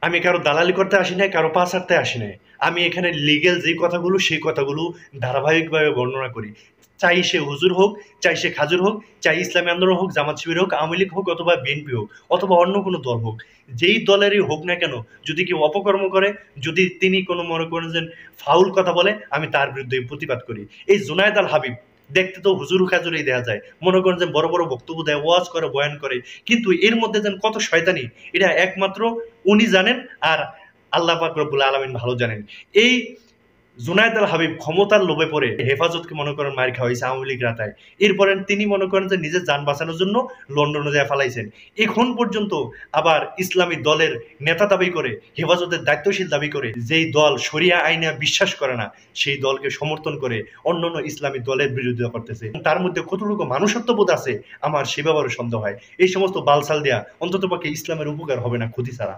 আমি কারো দালালি করতে আসি নাই, কারো পা ছাড়তে আসি নাই। আমি এখানে লিগ্যাল যে কথাগুলো, সেই কথাগুলো ধারাবাহিকভাবে বর্ণনা করি। চাই সে হুজুর হোক, চাই সে খাজুর হোক, চাই ইসলামী আন্দোলন হোক, জামাত শিবির হোক, আওয়ামী লীগ হোক অথবা বিএনপি হোক অথবা অন্য কোনো দল হোক। যেই দলেরই হোক না কেন, যদি কেউ অপকর্ম করে, যদি তিনি কোনো মনে করেন যে ফাউল কথা বলে, আমি তার বিরুদ্ধে প্রতিবাদ করি। এই জুনায়েদ আল হাবিব দেখতে তো হুজুর খাজুরেই দেয়া যায়। মনে করেন যে বড় বড় বক্তব্য দেয়, ওয়াজ করে, বয়ান করে। কিন্তু এর মধ্যে যেন কত শয়তানি, এটা একমাত্র উনি জানেন, আর আল্লাহ পাক রব্বুল আলামিন ভালো জানেন। এই জুনায়েদ আল হাবিব ক্ষমতার লোভে পড়ে হেফাজতকে মনে করেন মার খাওয়াইছে আওয়ামী লীগ রাতায়। এরপরে তিনি মনে করেন যে নিজের যান বাঁচানোর জন্য লন্ডনে যায় ফালাইছেন। এখন পর্যন্ত আবার ইসলামী দলের নেতা দাবি করে, হেফাজতের দায়িত্বশীল দাবি করে, যেই দল শরিয়া আইনে বিশ্বাস করে না, সেই দলকে সমর্থন করে অন্যান্য ইসলামী দলের বিরোধিতা করতেছে। তার মধ্যে কতটুকু মানুষত্ববোধ আছে আমার সে ব্যাপারে সন্দেহ হয়। এই সমস্ত বালসাল দেয়া অন্ততপক্ষে ইসলামের উপকার হবে না, ক্ষতি ছাড়া।